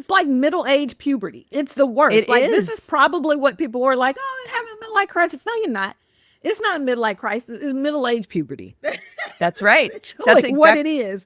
It's like middle-age puberty. It's the worst. It Like, this is is. probably what people were like, oh, having a midlife crisis. No, you're not. It's not a midlife crisis. It's middle-age puberty. That's right. It's That's really what exactly. it is.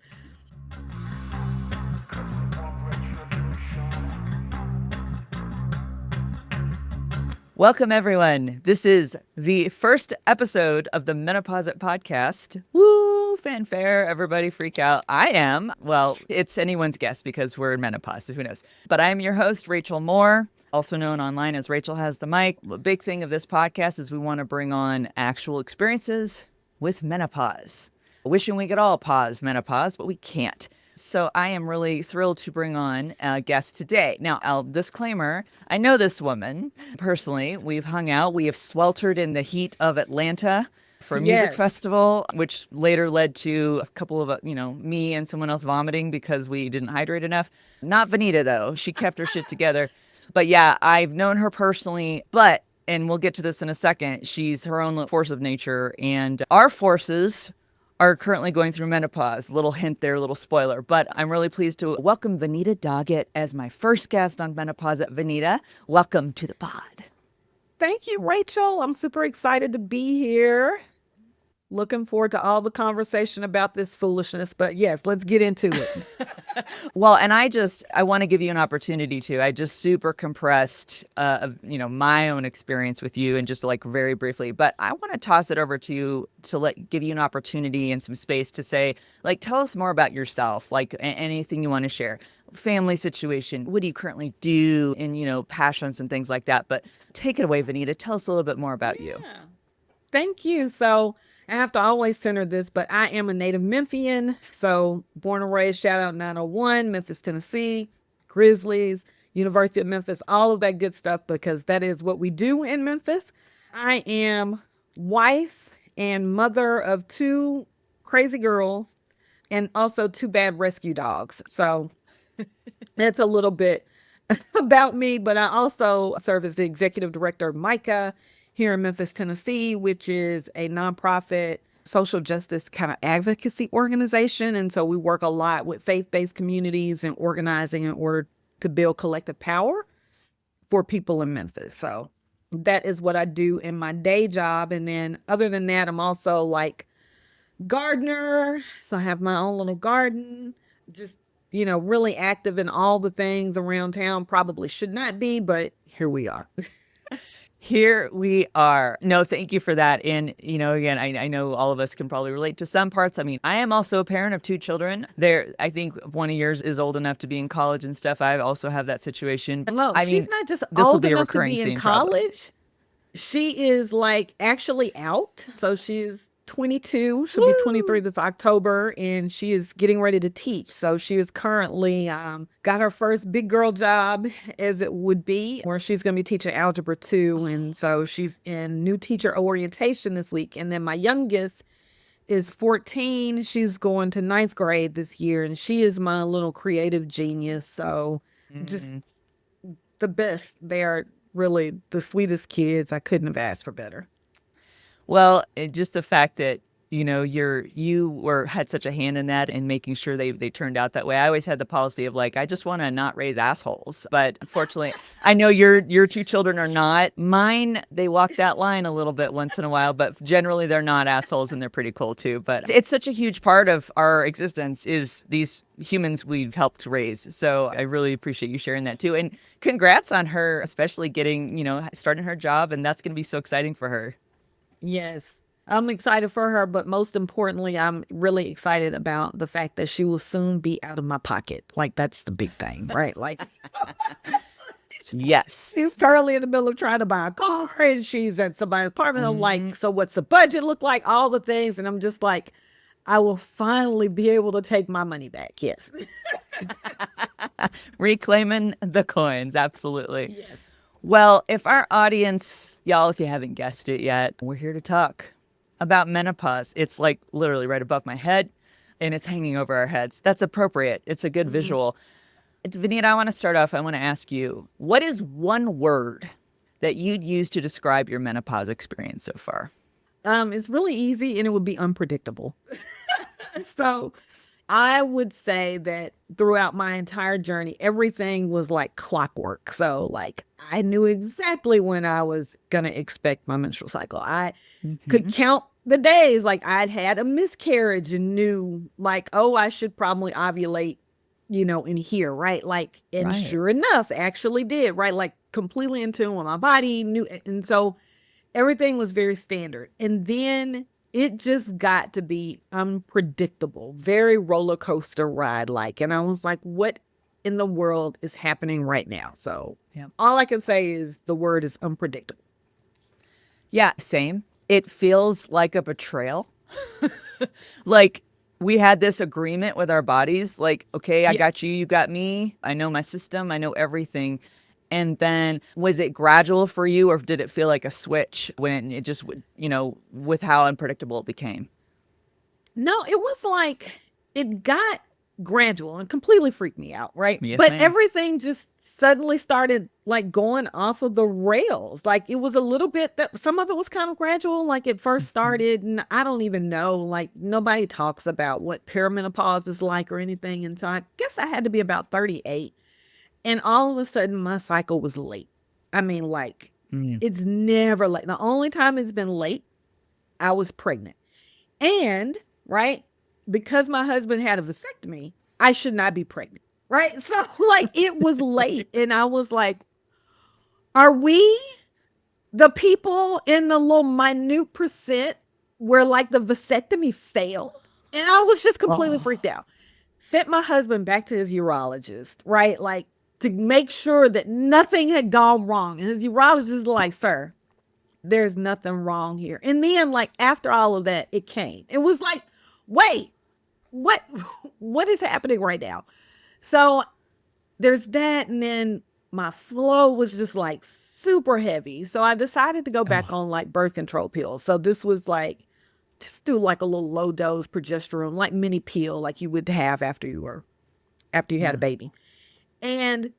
Welcome, everyone. This is the first episode of the MenopauseIt podcast. Woo, fanfare. Everybody freak out. I am. Well, it's anyone's guess because we're in menopause, so who knows. But I am your host, Rachel Moore, also known online as Rachel Has the Mic. The big thing of this podcast is we want to bring on actual experiences with menopause. Wishing we could all pause menopause, but we can't. So I am really thrilled to bring on a guest today. Now, I'll disclaimer, I know this woman personally. We've hung out. We have sweltered in the heat of Atlanta for a music Yes. festival, which later led to a couple of, me and someone else vomiting because we didn't hydrate enough. Not Venita, though. She kept her shit together. But yeah, I've known her personally, and we'll get to this in a second, she's her own force of nature. And our forces are currently going through menopause. Little hint there, little spoiler. But I'm really pleased to welcome Venita Doggett as my first guest on MenopauseIt. Venita, welcome to the pod. Thank you, Rachel. I'm super excited to be here. Looking forward to all the conversation about this foolishness. But yes, let's get into it. Well, and I want to give you an opportunity to. I just super compressed, my own experience with you and just like very briefly. But I want to toss it over to you to give you an opportunity and some space to say, like, tell us more about yourself, like anything you want to share. Family situation. What do you currently do? And, passions and things like that. But take it away, Venita. Tell us a little bit more about you. Thank you. So I have to always center this, but I am a native Memphian. So born and raised, shout out 901, Memphis, Tennessee, Grizzlies, University of Memphis, all of that good stuff, because that is what we do in Memphis. I am wife and mother of two crazy girls and also two bad rescue dogs. So that's a little bit about me, but I also serve as the executive director of MICA here in Memphis, Tennessee, which is a nonprofit social justice kind of advocacy organization. And so we work a lot with faith-based communities and organizing in order to build collective power for people in Memphis. So that is what I do in my day job. And then other than that, I'm also like gardener. So I have my own little garden, just, really active in all the things around town. Probably should not be, but here we are. Here we are. No, thank you for that. And, again, I know all of us can probably relate to some parts. I mean, I am also a parent of two children. I think one of yours is old enough to be in college and stuff. I also have that situation. No, I mean, she's not just this will old be a enough to recurring be in theme, probably. college. She is like actually out. So she's 22. She'll Woo! be 23 this October, and she is getting ready to teach. So she is currently got her first big girl job, as it would be, where she's going to be teaching Algebra 2. And so she's in new teacher orientation this week. And then my youngest is 14. She's going to 9th grade this year, and she is my little creative genius. So just the best. They are really the sweetest kids. I couldn't have asked for better. Well, just the fact that you had such a hand in that and making sure they turned out that way. I always had the policy of like, I just want to not raise assholes, but unfortunately, I know your two children are not. Mine, they walk that line a little bit once in a while, but generally they're not assholes and they're pretty cool too. But it's such a huge part of our existence is these humans we've helped raise. So I really appreciate you sharing that too. And congrats on her, especially getting, starting her job, and that's going to be so exciting for her. Yes, I'm excited for her, but most importantly, I'm really excited about the fact that she will soon be out of my pocket. Like, that's the big thing, right? Like, yes. she's currently in the middle of trying to buy a car, and she's at somebody's apartment. I'm like, so what's the budget look like? All the things. And I'm just like, I will finally be able to take my money back. Yes. Reclaiming the coins. Absolutely. Yes. Well, if our audience, y'all, if you haven't guessed it yet, we're here to talk about menopause. It's like literally right above my head and it's hanging over our heads. That's appropriate. It's a good visual. Venita, I want to start off. I want to ask you, what is one word that you'd use to describe your menopause experience so far? It's really easy, and it would be unpredictable. So I would say that throughout my entire journey, everything was like clockwork. So, like, I knew exactly when I was going to expect my menstrual cycle. I could Hmm. count the days. Like, I'd had a miscarriage and knew, like, oh, I should probably ovulate, in here, right? Like, and Right. sure enough, actually did, right? Like, completely in tune with my body, knew. And so, everything was very standard. And then it just got to be unpredictable, very roller coaster ride like. And I was like, what in the world is happening right now? So Yeah. all I can say is the word is unpredictable. Yeah, same. It feels like a betrayal. Like we had this agreement with our bodies, like, okay, I Yeah. got you, you got me. I know my system, I know everything. And then was it gradual for you or did it feel like a switch when it just would, with how unpredictable it became? No, it was like it got gradual and completely freaked me out, right? Yes, But ma'am. everything just suddenly started like going off of the rails. Like it was a little bit that some of it was kind of gradual. Like it first Mhm. started, and I don't even know, like nobody talks about what perimenopause is like or anything. And so I guess I had to be about 38. And all of a sudden my cycle was late. I mean, like Mm. it's never late. The only time it's been late, I was pregnant. And, right, because my husband had a vasectomy, I should not be pregnant. Right. So, like, it was late. And I was like, are we the people in the little minute percent where, like, the vasectomy failed? And I was just completely Oh. freaked out. Sent my husband back to his urologist, right? Like, to make sure that nothing had gone wrong. And his urologist is like, sir, there's nothing wrong here. And then, like, after all of that, it came. It was like, wait, what what is happening right now? So there's that, and then my flow was just like super heavy. So I decided to go back Oh. on like birth control pills. So this was like just do like a little low dose progesterone, like mini pill, like you would have after you had a Yeah. baby. And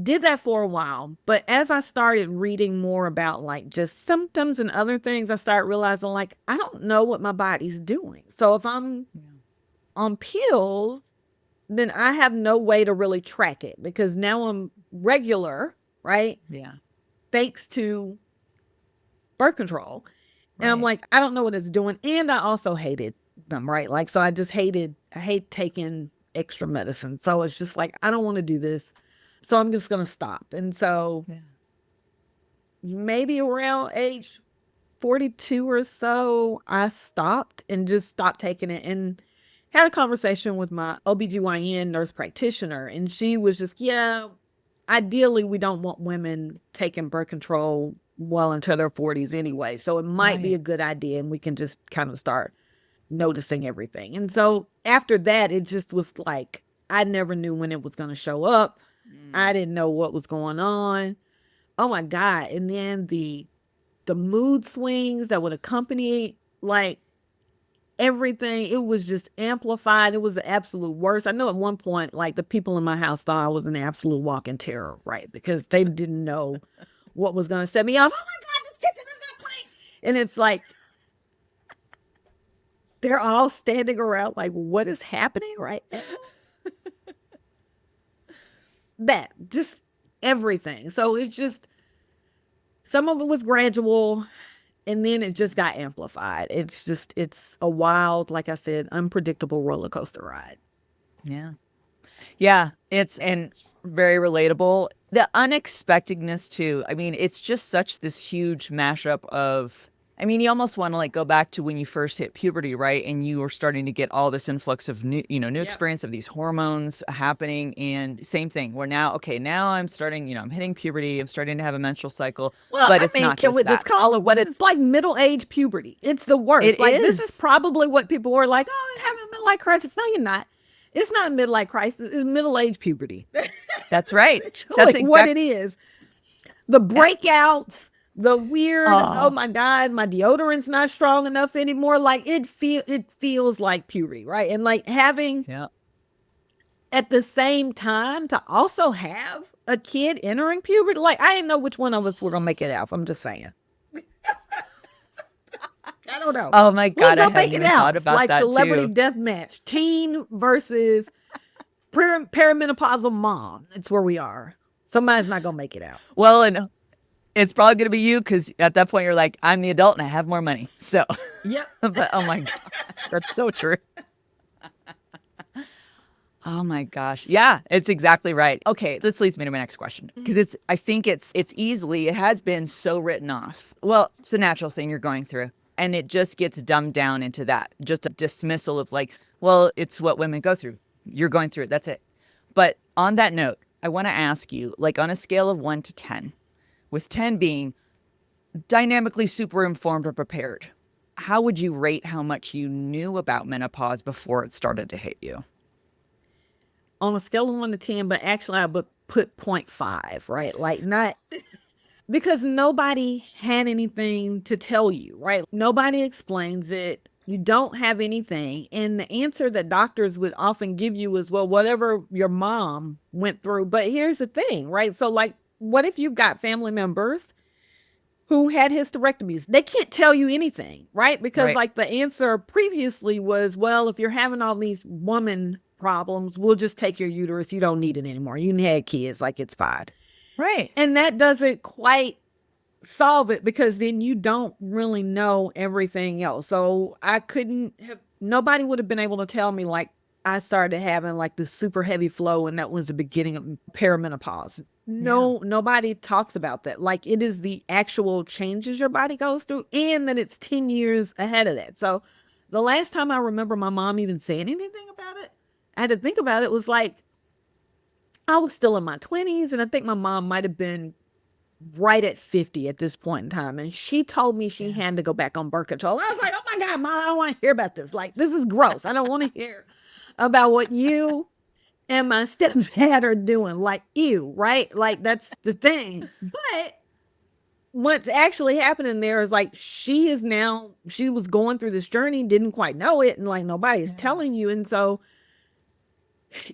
did that for a while. But as I started reading more about like just symptoms and other things, I started realizing like I don't know what my body's doing. So if I'm Yeah. on pills, then I have no way to really track it because now I'm regular, right? Yeah. Thanks to birth control. And I'm Right. like, I don't know what it's doing. And I also hated them, right? Like, so I hate taking extra medicine. So it's just like, I don't want to do this. So I'm just going to stop. And so Yeah. maybe around age 42 or so, I stopped and just stopped taking it and had a conversation with my OBGYN nurse practitioner. And she was just, yeah, ideally, we don't want women taking birth control well into their 40s anyway. So it might be Right. a good idea and we can just kind of start noticing everything. And so after that, it just was like, I never knew when it was going to show up. Mm. I didn't know what was going on. Oh my God. And then the mood swings that would accompany like everything, it was just amplified. It was the absolute worst. I know at one point, like the people in my house thought I was an absolute walking terror, right? Because they didn't know what was going to set me off. Oh my God, this kitchen is not clean. And it's like, they're all standing around, like, what is happening right now? That, just everything. So it's just, some of it was gradual, and then it just got amplified. It's just, it's a wild, like I said, unpredictable roller coaster ride. Yeah. Yeah, it's and very relatable. The unexpectedness too. I mean, it's just such this huge mashup of I mean, you almost want to like go back to when you first hit puberty, right? And you were starting to get all this influx of new Yep. experience of these hormones happening and same thing. Where now, okay, now I'm starting, I'm hitting puberty, I'm starting to have a menstrual cycle, Well, but I it's mean, not can we just just that. call it what it's like? Middle age puberty. It's the worst. It Like, this is is. probably what people were like, oh, they're having a midlife crisis. No, you're not. It's not a midlife crisis. It's middle age puberty. That's That's right. That's essentially what exact it is. The breakouts, the weird, oh oh, my God, my deodorant's not strong enough anymore. Like, it feels like puberty, right? And like having yeah. at the same time to also have a kid entering puberty. Like, I didn't know which one of us were gonna make it out. I'm just saying. I don't know. Oh my Who's God, I gonna hadn't make it even thought out? about Like that celebrity too. death match, teen versus perimenopausal mom. That's where we are. Somebody's not gonna make it out. Well, and it's probably going to be you because at that point you're like, I'm the adult and I have more money. So, Yep. but oh my God, that's so true. Oh my gosh. Yeah, it's exactly right. Okay, this leads me to my next question because I think it has been so written off. Well, it's a natural thing you're going through. And it just gets dumbed down into that, just a dismissal of like, well, it's what women go through. You're going through it. That's it. But on that note, I want to ask you, like on a scale of 1 to 10, with 10 being dynamically super informed or prepared, how would you rate how much you knew about menopause before it started to hit you? On a scale of 1 to 10, but actually I would put 0.5, right? Like not because nobody had anything to tell you, right? Nobody explains it. You don't have anything. And the answer that doctors would often give you is, well, whatever your mom went through. But here's the thing, right? So, like, what if you've got family members who had hysterectomies? They can't tell you anything, right? Because, Right. like, the answer previously was, well, if you're having all these woman problems, we'll just take your uterus. You don't need it anymore. You had kids, like, it's fine. Right. And that doesn't quite solve it because then you don't really know everything else. So I couldn't have, nobody would have been able to tell me like I started having like this super heavy flow and that was the beginning of perimenopause. Yeah. No, nobody talks about that. Like it is the actual changes your body goes through and that it's 10 years ahead of that. So the last time I remember my mom even saying anything about it, I had to think about it, was like I was still in my 20s and I think my mom might have been right at 50 at this point in time. And she told me she Yeah. had to go back on birth control. I was like, oh my God, Mom, I don't want to hear about this. Like, this is gross. I don't want to hear about what you and my stepdad are doing. Like, ew, right? Like, that's the thing. But what's actually happening there is like, she was going through this journey, didn't quite know it. And like, nobody's telling you. And so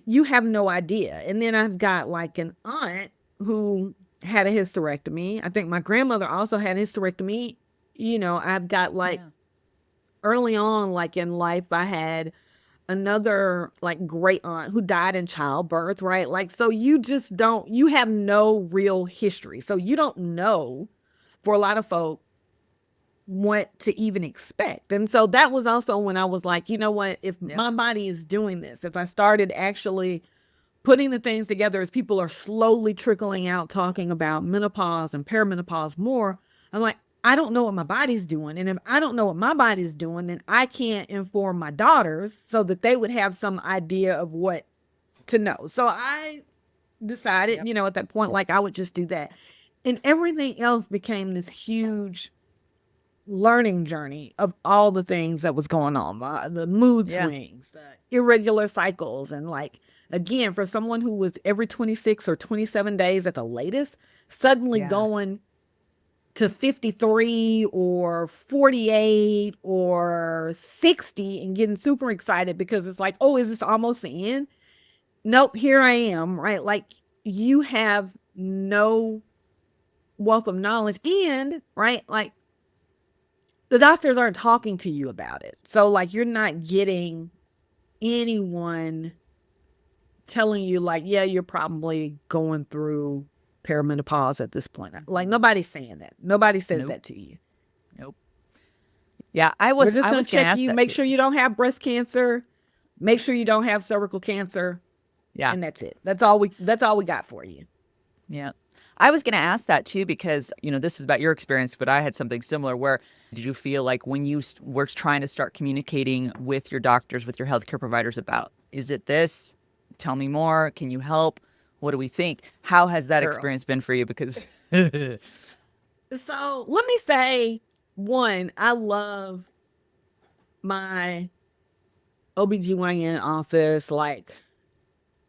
you have no idea. And then I've got like an aunt who had a hysterectomy. I think my grandmother also had a hysterectomy. You know, I've got like Yeah. early on, like in life, I had another like great aunt who died in childbirth, right? Like, so you just don't, you have no real history. So you don't know for a lot of folk what to even expect. And so that was also when I was like, you know what, if Yep. my body is doing this, if I started actually putting the things together as people are slowly trickling out talking about menopause and perimenopause more, I'm like, I don't know what my body's doing. And if I don't know what my body's doing, then I can't inform my daughters so that they would have some idea of what to know. So I decided, Yep. you know, at that point, like I would just do that. And everything else became this huge learning journey of all the things that was going on, the mood Yeah. swings, the irregular cycles. And like, again, for someone who was every 26 or 27 days at the latest, suddenly Yeah. going to 53 or 48 or 60 and getting super excited because it's like, oh, is this almost the end? Nope, here I am, right? Like, you have no wealth of knowledge. And, right, like, the doctors aren't talking to you about it. So, like, you're not getting anyone telling you, like, yeah, you're probably going through perimenopause at this point. Like, nobody's saying that. Nobody says Nope. that to you. Nope. Yeah. We're just I going was to going to check ask you, that make too. sure you don't have breast cancer, make sure you don't have cervical cancer, Yeah. and that's it. That's all we got for you. Yeah. I was going to ask that too because, this is about your experience, but I had something similar where did you feel like when you were trying to start communicating with your doctors, with your healthcare providers about, is it this? Tell me more. Can you help? What do we think? How has that Girl. experience been for you? Because, So let me say, one, I love my OBGYN office, like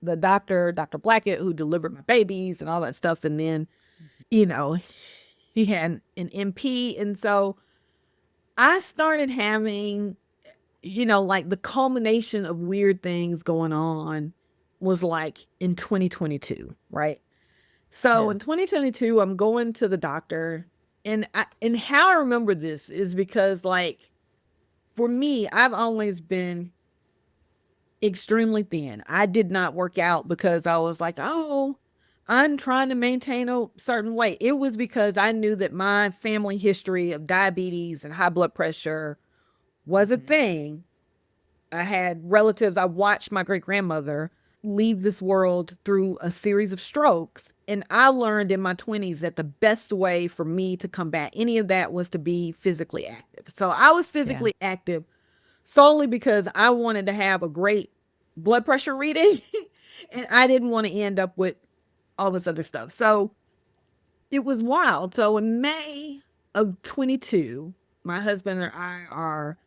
the Dr. Blackett, who delivered my babies and all that stuff. And then, you know, he had an MP. And so I started having, like the culmination of weird things going on was like in 2022, right? So yeah. in 2022, I'm going to the doctor. And how I remember this is because like for me, I've always been extremely thin. I did not work out because I was like, oh, I'm trying to maintain a certain weight. It was because I knew that my family history of diabetes and high blood pressure was a Mhm. thing. I had relatives. I watched my great grandmother leave this world through a series of strokes. And I learned in my 20s that the best way for me to combat any of that was to be physically active. So I was Yeah. physically active solely because I wanted to have a great blood pressure reading and I didn't want to end up with all this other stuff. So it was wild. So in May of 22, my husband and I are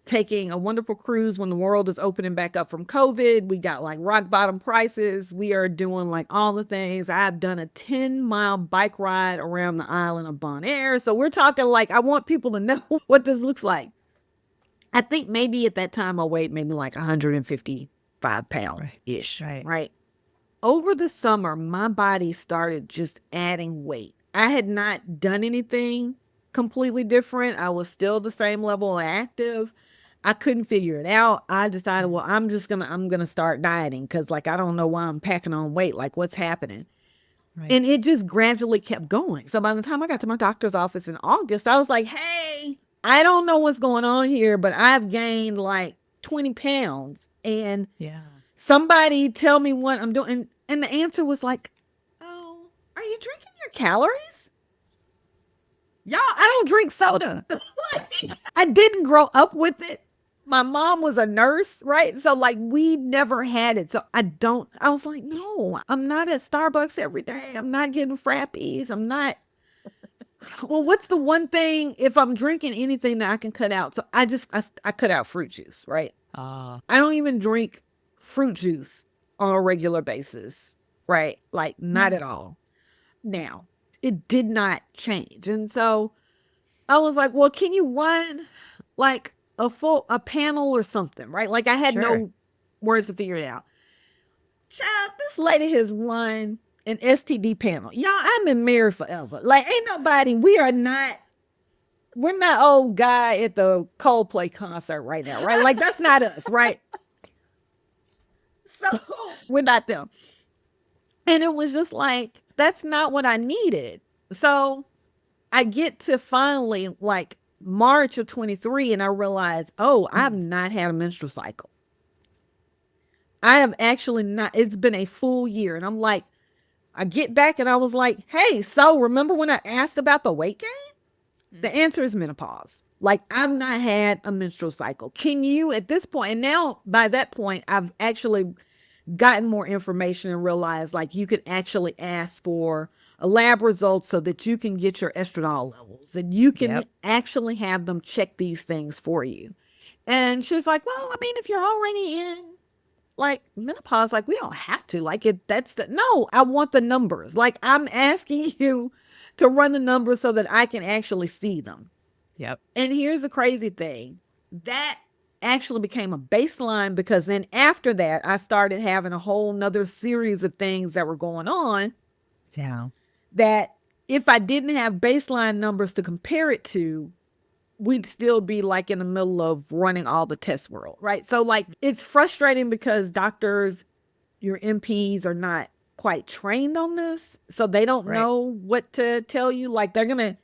taking a wonderful cruise when the world is opening back up from COVID. We got like rock bottom prices. We are doing like all the things. I've done a 10-mile bike ride around the island of Bonaire. So we're talking like, I want people to know what this looks like. I think maybe at that time I weighed maybe like 155 Right. pounds ish, Right. right? Over the summer, my body started just adding weight. I had not done anything completely different. I was still the same level of active. I couldn't figure it out. I decided, Mhm. well, I'm gonna start dieting because like I don't know why I'm packing on weight. Like what's happening? Right. And it just gradually kept going. So by the time I got to my doctor's office in August, I was like, hey, I don't know what's going on here, but I've gained like 20 pounds. And Yeah. somebody tell me what I'm doing. And the answer was like, oh, are you drinking your calories? Y'all, I don't drink soda. I didn't grow up with it. My mom was a nurse, right? So like we never had it. So I was like, no, I'm not at Starbucks every day. I'm not getting frappies. I'm not. Well, what's the one thing if I'm drinking anything that I can cut out? So I cut out fruit juice, right? Ah. I don't even drink fruit juice on a regular basis, right? Like not at all. Now, it did not change. And so I was like, well, can you run like a panel or something, right? Like I had Sure. no words to figure it out. Child, this lady has run an STD panel. Y'all, I've been married forever. Like, ain't nobody, we're not old guy at the Coldplay concert right now, right? Like, that's not us, right? So we're not them. And it was just like, that's not what I needed. So I get to finally like March of 23 and I realize, oh, I've Mhm. not had a menstrual cycle. I have actually not, it's been a full year. And I'm like, I get back and I was like, hey, so remember when I asked about the weight gain? The Mhm. answer is menopause. Like, I've not had a menstrual cycle. Can you, at this point, and now by that point, I've actually gotten more information and realized like you could actually ask for a lab result so that you can get your estradiol levels and you can Yep. actually have them check these things for you. And she was like, well, I mean, if you're already in like menopause, like we don't have to like it. That's the no, I want the numbers. Like I'm asking you to run the numbers so that I can actually see them. Yep. And here's the crazy thing that actually became a baseline because then after that, I started having a whole nother series of things that were going on Yeah. that if I didn't have baseline numbers to compare it to, we'd still be like in the middle of running all the test world, right? So, like, it's frustrating because doctors, your MPs are not quite trained on this. So they don't Right. know what to tell you. Like, they're going to,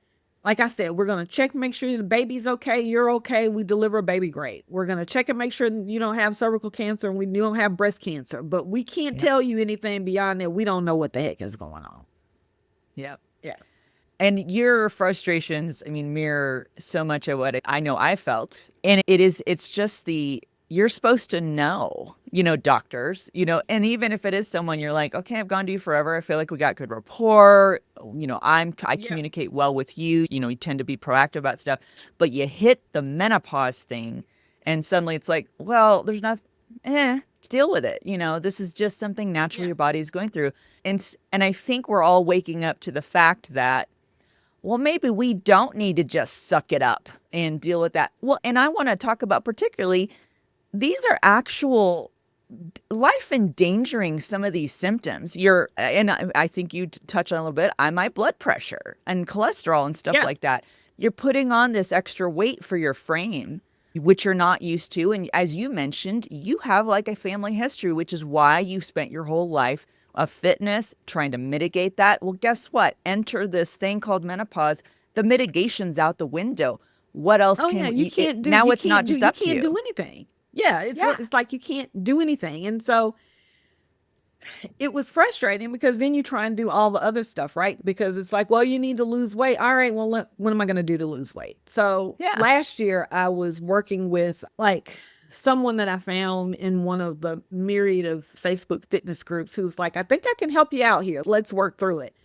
like I said, we're going to check, make sure the baby's okay. You're okay. We deliver a baby great. We're going to check and make sure you don't have cervical cancer and you don't have breast cancer. But we can't Yep. tell you anything beyond that. We don't know what the heck is going on. Yep. Yeah. And your frustrations, I mean, mirror so much of what I know I felt. And it's just you're supposed to know, doctors, and even if it is someone you're like, okay, I've gone to you forever. I feel like we got good rapport. I Yeah. communicate well with you. You tend to be proactive about stuff, but you hit the menopause thing and suddenly it's like, well, there's not, deal with it. This is just something naturally Yeah. your body's going through. And I think we're all waking up to the fact that well, maybe we don't need to just suck it up and deal with that. Well, and I want to talk about particularly these are actual life endangering some of these symptoms. And I think you touch on a little bit. I my blood pressure and cholesterol and stuff Yeah. like that. You're putting on this extra weight for your frame. which you're not used to. And as you mentioned, you have like a family history, which is why you spent your whole life of fitness trying to mitigate that. Well, guess what? Enter this thing called menopause. The mitigation's out the window. What else Oh yeah, can you you? can't do Now it's not just you up to can't you. do anything. Yeah, Yeah. it's like you can't do anything. And so it was frustrating because then you try and do all the other stuff, right? Because it's like, well, you need to lose weight. All right, well, what am I going to do to lose weight? So Yeah. last year I was working with like someone that I found in one of the myriad of Facebook fitness groups who's like, I think I can help you out here. Let's work through it.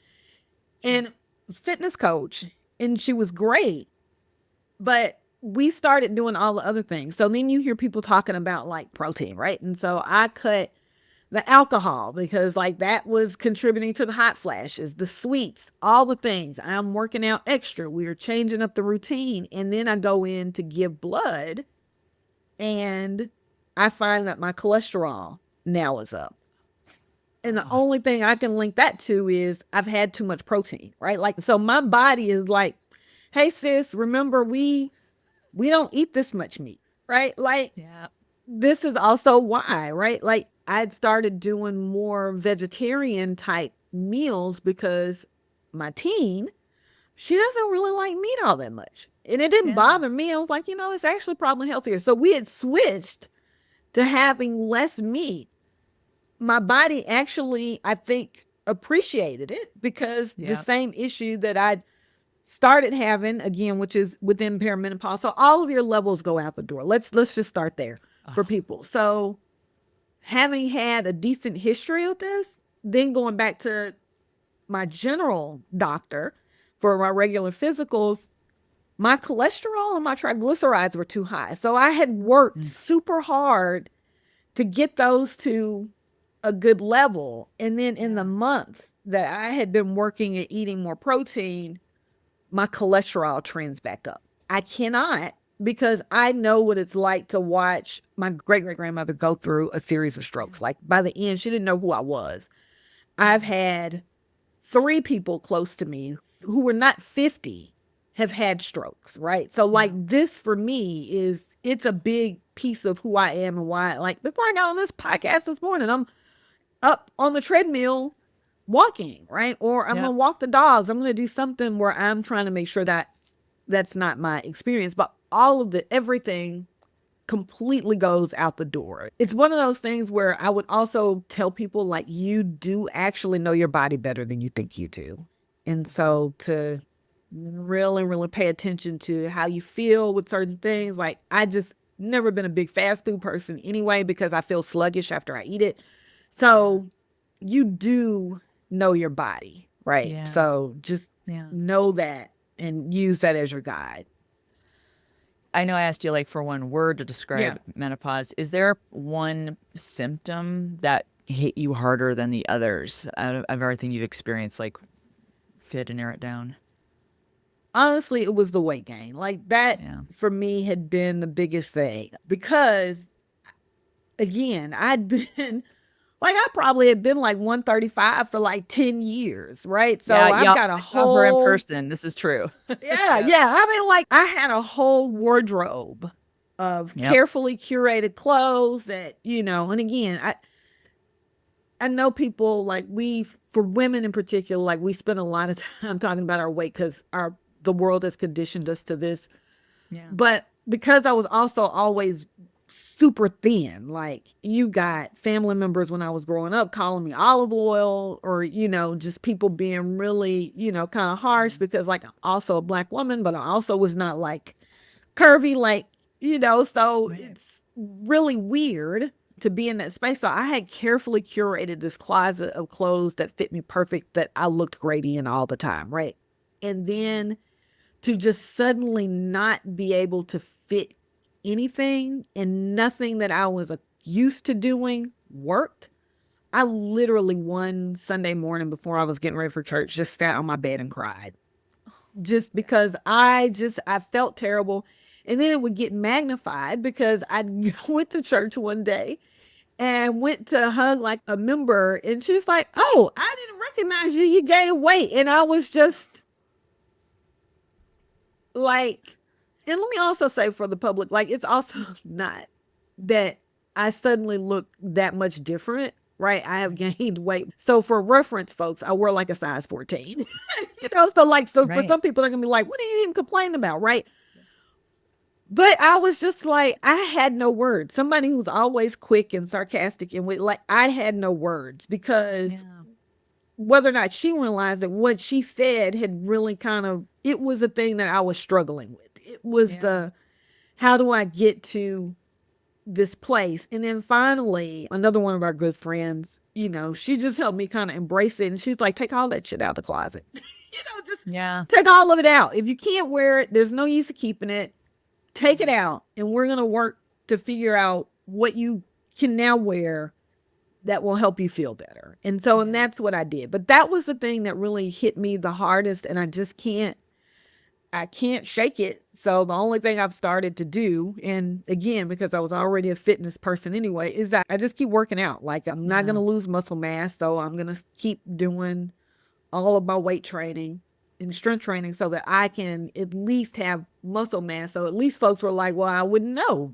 And fitness coach, and she was great, but we started doing all the other things. So then you hear people talking about like protein, right? And so I cut the alcohol because like that was contributing to the hot flashes, the sweets, all the things. I'm working out extra. We are changing up the routine. And then I go in to give blood and I find that my cholesterol now is up. And the Oh, only thing I can link that to is I've had too much protein, right? Like, so my body is like, hey sis, remember we don't eat this much meat, right? Like, yeah. this is also why, right? Like, I'd started doing more vegetarian type meals because my teen, she doesn't really like meat all that much. And it didn't Yeah. bother me. I was like, it's actually probably healthier. So we had switched to having less meat. My body actually, I think, appreciated it because the Yeah. same issue that I'd started having again, which is within perimenopause. So all of your levels go out the door. Let's just start there for Oh, people. So having had a decent history of this, then going back to my general doctor for my regular physicals, my cholesterol and my triglycerides were too high. So I had worked mm, super hard to get those to a good level. And then in the yeah. months that I had been working at eating more protein, my cholesterol trends back up. I cannot because I know what it's like to watch my great great grandmother go through a series of strokes. Like by the end, she didn't know who I was. I've had three people close to me who were not 50 have had strokes, right? So like Yeah. this for me is it's a big piece of who I am and why. Like before I got on this podcast this morning, I'm up on the treadmill walking, right? Or I'm Yeah. gonna walk the dogs. I'm gonna do something where I'm trying to make sure that that's not my experience. But all of the everything completely goes out the door. It's one of those things where I would also tell people like you do actually know your body better than you think you do. And so to really, really pay attention to how you feel with certain things. Like I just never been a big fast food person anyway because I feel sluggish after I eat it. Yeah. So you do know your body, right? Yeah. So just Yeah. know that and use that as your guide. I know I asked you like for one word to Yeah. describe menopause. Is there one symptom that hit you harder than the others out of everything you've experienced? Like, if you had to narrow it down. Honestly, it was the weight gain. Like that Yeah. for me had been the biggest thing because again, I'd been like I probably had been like 135 for like 10 years, right? Yeah. So I've Yeah. got a I saw her in whole person. This is true. yeah, Yep. yeah. I mean like I had a whole wardrobe of Yep. carefully curated clothes that, and again, I know people like for women in particular, like we spend a lot of time talking about our weight because the world has conditioned us to this. Yeah. But because I was also always super thin, like you got family members when I was growing up calling me olive oil or, just people being really, kind of harsh because like I'm also a black woman, but I also was not like curvy, like, so Right. it's really weird to be in that space. So I had carefully curated this closet of clothes that fit me perfect that I looked great in all the time, right? And then to just suddenly not be able to fit anything and nothing that I was used to doing worked. I literally one Sunday morning before I was getting ready for church just sat on my bed and cried just Yeah. because I felt terrible. And then it would get magnified because I went to church one day and went to hug like a member and she's like, "Oh, I didn't recognize you. You gained weight." And I was just like, And let me also say for the public, like, it's also not that I suddenly look that much different, right? I have gained weight. So for reference, folks, I wear like a size 14. So like, so for Right. some people, they're gonna be like, what are you even complaining about, right? But I was just like, I had no words. Somebody who's always quick and sarcastic and with, like, I had no words because Yeah. whether or not she realized that what she said had really kind of, it was a thing that I was struggling with. It was Yeah. the, how do I get to this place? And then finally, another one of our good friends, she just helped me kind of embrace it. And she's like, take all that shit out of the closet. Just Yeah. take all of it out. If you can't wear it, there's no use of keeping it. Take it out. And we're going to work to figure out what you can now wear that will help you feel better. And so, and Yeah. that's what I did. But that was the thing that really hit me the hardest. And I can't shake it. So the only thing I've started to do, and again, because I was already a fitness person anyway, is that I just keep working out. Like, I'm not going Yeah. to lose muscle mass. So I'm going to keep doing all of my weight training and strength training so that I can at least have muscle mass. So at least folks were like, well, I wouldn't know,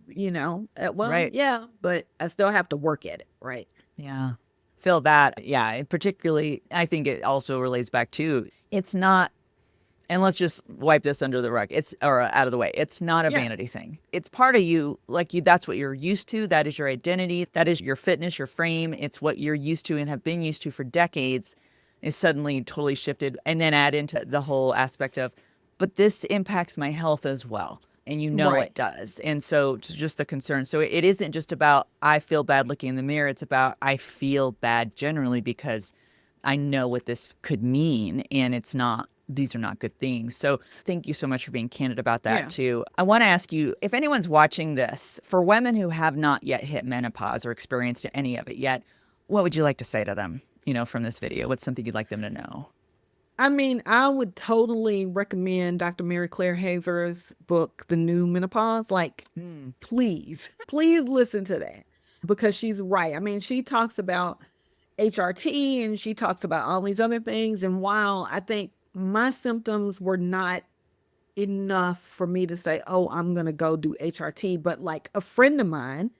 well, Right. yeah, but I still have to work at it. Right. Yeah. Feel that. Yeah. And particularly, I think it also relates back to it's not, and let's just wipe this under the rug. It's or out of the way. It's not a Yeah. vanity thing. It's part of you. Like you, that's what you're used to. That is your identity. That is your fitness, your frame. It's what you're used to and have been used to for decades is suddenly totally shifted. And then add into the whole aspect of, but this impacts my health as well. And you know Right. it does. And so it's just the concern. So it isn't just about I feel bad looking in the mirror. It's about I feel bad generally because I know what this could mean and it's not these are not good things. So thank you so much for being candid about that Yeah. too. I want to ask you if anyone's watching this for women who have not yet hit menopause or experienced any of it yet, what would you like to say to them, from this video? What's something you'd like them to know? I mean, I would totally recommend Dr. Mary Claire Haver's book, The New Menopause. Like, Mm, please, please listen to that because she's right. I mean, she talks about HRT and she talks about all these other things. And while I think my symptoms were not enough for me to say, oh, I'm going to go do HRT, but like a friend of mine,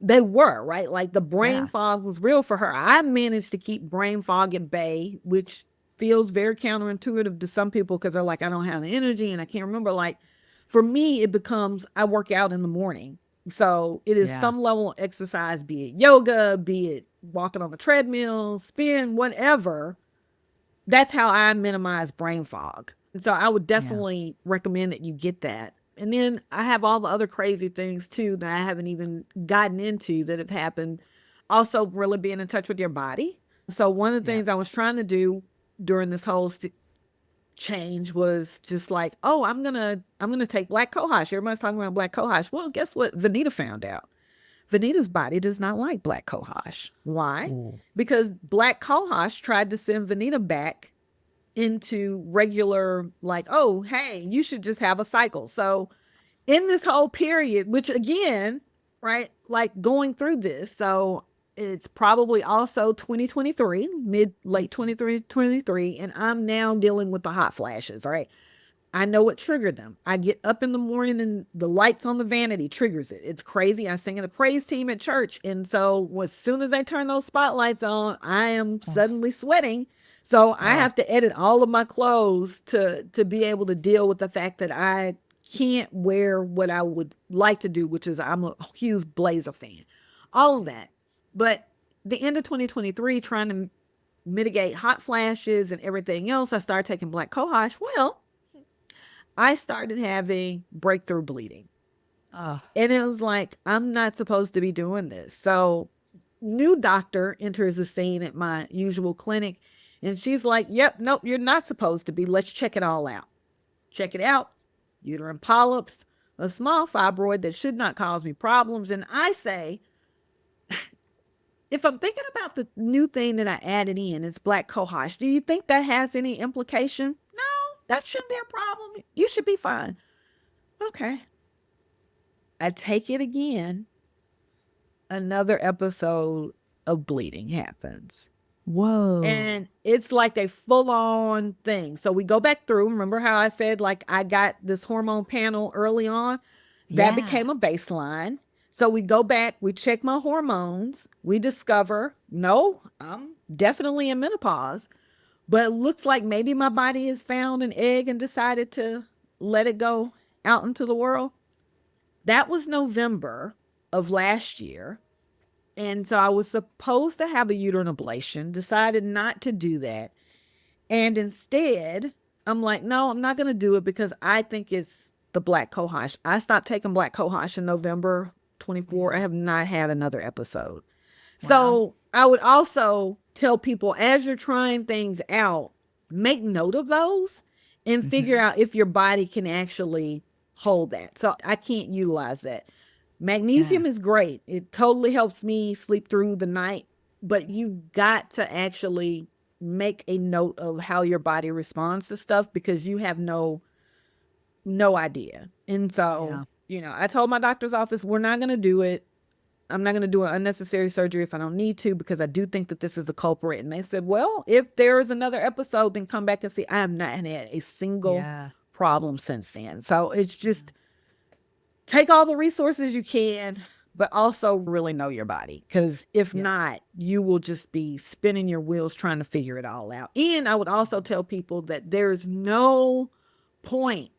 they were, right? Like the brain yeah. fog was real for her. I managed to keep brain fog at bay, which feels very counterintuitive to some people because they're like, I don't have the energy and I can't remember. Like for me, it becomes I work out in the morning. So it is Yeah. some level of exercise, be it yoga, be it walking on the treadmill, spin, whatever. That's how I minimize brain fog. So I would Yeah. definitely recommend that you get that. And then I have all the other crazy things too that I haven't even gotten into that have happened. Also, really being in touch with your body. So one of the Yeah. things I was trying to do during this whole change was just like, oh, I'm gonna take black cohosh. Everybody's talking about black cohosh. Well, guess what? Venita found out. Venita's body does not like black cohosh. Why? Ooh. Because black cohosh tried to send Venita back into regular, like, oh, hey, you should just have a cycle. So in this whole period, which again, right, like going through this, so it's probably also 2023, late 23, and I'm now dealing with the hot flashes, right? I know what triggered them. I get up in the morning and the lights on the vanity triggers it. It's crazy. I sing in a praise team at church. And so as soon as they turn those spotlights on, I am Oh. suddenly sweating. So I Oh. have to edit all of my clothes to be able to deal with the fact that I can't wear what I would like to do, which is I'm a huge Blazer fan. All of that. But the end of 2023, trying to mitigate hot flashes and everything else, I started taking black cohosh. Well, I started having breakthrough bleeding. Oh. And it was like, I'm not supposed to be doing this. So, new doctor enters the scene at my usual clinic. And she's like, yep, nope, you're not supposed to be. Let's check it all out. Check it out. Uterine polyps, a small fibroid that should not cause me problems. And I say, if I'm thinking about the new thing that I added in, it's black cohosh, do you think that has any implication? No, that shouldn't be a problem. You should be fine. Okay. I take it again. Another episode of bleeding happens. Whoa. And it's like a full on thing. So we go back through. Remember how I said, like, I got this hormone panel early on? That Yeah. became a baseline. So we go back, we check my hormones, we discover, no, I'm definitely in menopause, but it looks like maybe my body has found an egg and decided to let it go out into the world. That was November of last year. And so I was supposed to have a uterine ablation, decided not to do that. And instead, I'm like, no, I'm not going to do it because I think it's the black cohosh. I stopped taking black cohosh in November 24. I Yeah. have not had another episode. Wow. So I would also tell people, as you're trying things out, make note of those and figure Hmm. out if your body can actually hold that. So I can't utilize that. Yeah. Magnesium is great. It totally helps me sleep through the night, but you got to actually make a note of how your body responds to stuff because you have no idea. And so, Yeah. I told my doctor's office we're not going to do it. I'm not going to do an unnecessary surgery if I don't need to because I do think that this is a culprit. And they said, well, if there is another episode, then come back and see. I have not had a single Yeah. problem since then. So it's just take all the resources you can, but also really know your body. Because if Yeah. not, you will just be spinning your wheels trying to figure it all out. And I would also tell people that there's no point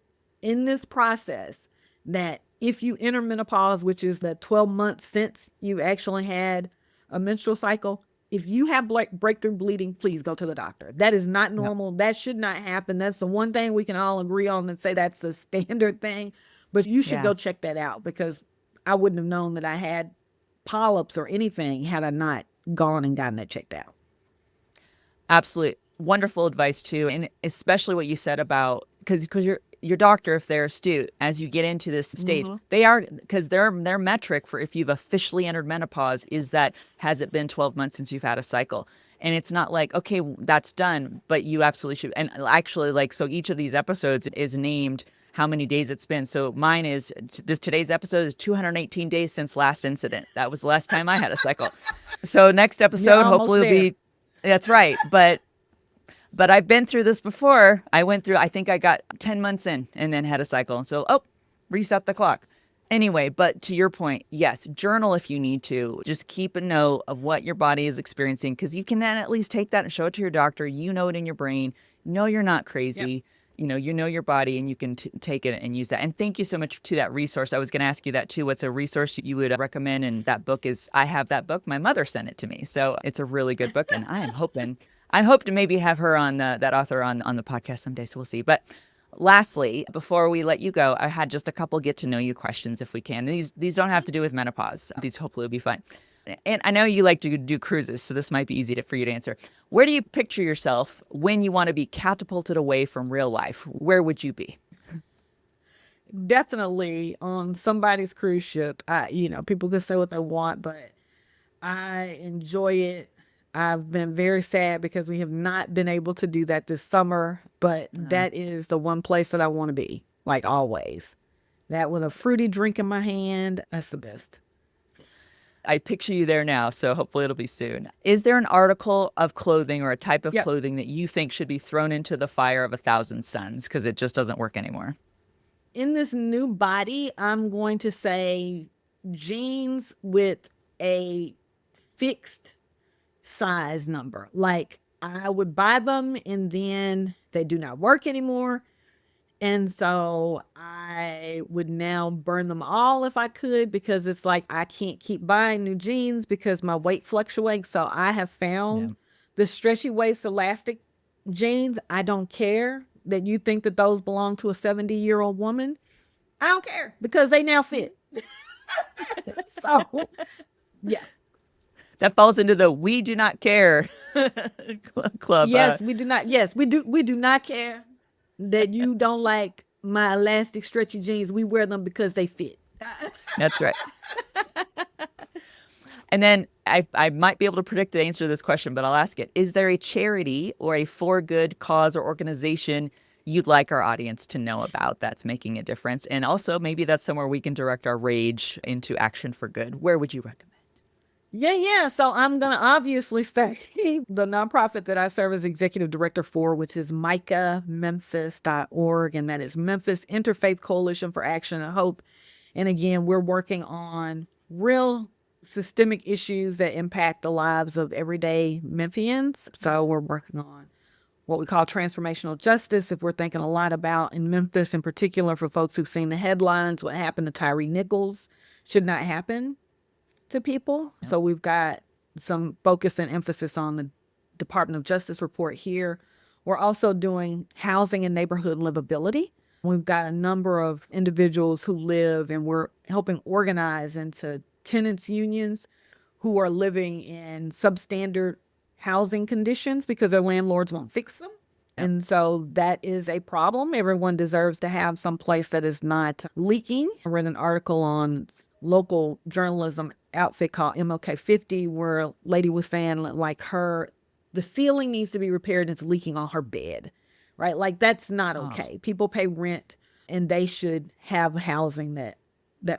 in this process that if you enter menopause, which is the 12 months since you actually had a menstrual cycle, if you have breakthrough bleeding, please go to the doctor. That is not Yep. normal. That should not happen. That's the one thing we can all agree on and say that's the standard thing. But you should Yeah. go check that out because I wouldn't have known that I had polyps or anything had I not gone and gotten it checked out. Absolutely wonderful advice too, and especially what you said about because your doctor, if they're astute, as you get into this stage, Mm-hmm. they are because their metric for if you've officially entered menopause is that has it been 12 months since you've had a cycle. And it's not like, okay, that's done, but you absolutely should. And actually, like, so each of these episodes is named how many days it's been. So mine is today's episode is 218 days since last incident. That was the last time I had a cycle. So next You're episode, almost hopefully, will there. be that's right. But I've been through this before. I went through, I think I got 10 months in and then had a cycle. And so, oh, reset the clock. Anyway, but to your point, yes, journal if you need to. Just keep a note of what your body is experiencing because you can then at least take that and show it to your doctor. You know it in your brain. No, you're not Yep. crazy. You know your body and you can take it and use that. And thank you so much to that resource. I was going to ask you that too. What's a resource you would recommend? And that book is, I have that book. My mother sent it to me. So it's a really good book. And I hope to maybe have her on that author on the podcast someday. So we'll see. But lastly, before we let you go, I had just a couple get to know you questions if we can. These don't have to do with menopause. These hopefully will be fun. And I know you like to do cruises, so this might be easy for you to answer. Where do you picture yourself when you want to be catapulted away from real life? Where would you be? Definitely on somebody's cruise ship. People can say what they want, but I enjoy it. I've been very sad because we have not been able to do that this summer, but Uh, that is the one place that I want to be, like always. That with a fruity drink in my hand, that's the best. I picture you there now, so hopefully it'll be soon. Is there an article of clothing or a type of Yep. clothing that you think should be thrown into the fire of a thousand suns because it just doesn't work anymore? In this new body, I'm going to say jeans with a fixed size number. Like I would buy them and then they do not work anymore. And so I would now burn them all if I could because it's like I can't keep buying new jeans because my weight fluctuates. So I have Yeah. found the stretchy waist elastic jeans. I don't care that you think that those belong to a 70-year-old woman. I don't care because they now fit. So, yeah. That falls into the we do not care club. Yes, we do not. Yes, we do not care that you don't like my elastic stretchy jeans. We wear them because they fit. That's right. And then I might be able to predict the answer to this question, but I'll ask it. Is there a charity or a for good cause or organization you'd like our audience to know about that's making a difference? And also, maybe that's somewhere we can direct our rage into action for good. Where would you recommend? Yeah. So I'm going to obviously say the nonprofit that I serve as executive director for, which is micamemphis.org, and that is Memphis Interfaith Coalition for Action and Hope. And again, we're working on real systemic issues that impact the lives of everyday Memphians. So we're working on what we call transformational justice. If we're thinking a lot about in Memphis in particular, for folks who've seen the headlines, what happened to Tyree Nichols should not happen to people. So we've got some focus and emphasis on the Department of Justice report here. We're also doing housing and neighborhood livability. We've got a number of individuals who live, and we're helping organize into tenants unions who are living in substandard housing conditions because their landlords won't fix them. And so that is a problem. Everyone deserves to have some place that is not leaking. I read an article on local journalism outfit called MLK 50 where a lady was saying like the ceiling needs to be repaired and it's leaking on her bed, right? Like that's not okay. People pay rent and they should have housing that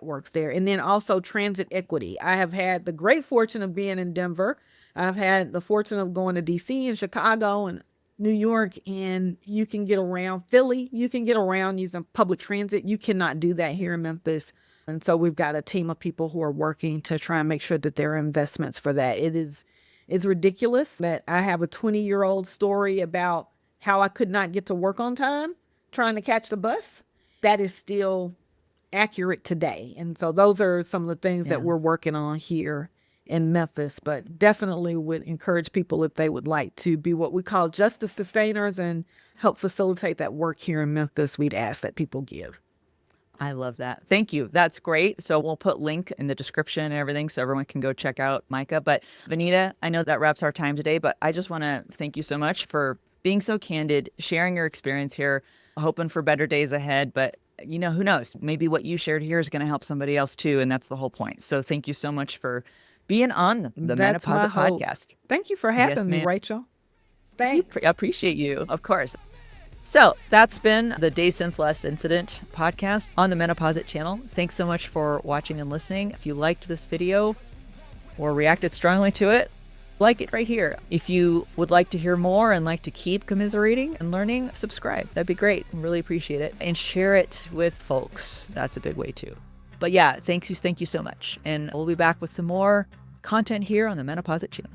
works there. And then also transit equity. I have had the great fortune of being in Denver. I've had the fortune of going to DC and Chicago and New York, and you can get around Philly. You can get around using public transit. You cannot do that here in Memphis. And so we've got a team of people who are working to try and make sure that there are investments for that. It's ridiculous that I have a 20-year-old story about how I could not get to work on time trying to catch the bus. That is still accurate today. And so those are some of the things that we're working on here in Memphis, but definitely would encourage people if they would like to be what we call justice sustainers and help facilitate that work here in Memphis. We'd ask that people give. I love that. Thank you. That's great. So we'll put link in the description and everything so everyone can go check out Micah. But Venita, I know that wraps our time today, but I just want to thank you so much for being so candid, sharing your experience here, hoping for better days ahead. But you know, who knows? Maybe what you shared here is going to help somebody else too. And that's the whole point. So thank you so much for being on the That's my MenopauseIt hope. podcast. Thank you for having Yes, me, ma'am. Rachel. Thanks. Appreciate you, of course. So that's been the Day Since Last Incident podcast on the MenopauseIt channel. Thanks so much for watching and listening. If you liked this video or reacted strongly to it, like it right here. If you would like to hear more and like to keep commiserating and learning, subscribe. That'd be great. Really appreciate it. And share it with folks. That's a big way too. But yeah, thank you so much. And we'll be back with some more content here on the MenopauseIt channel.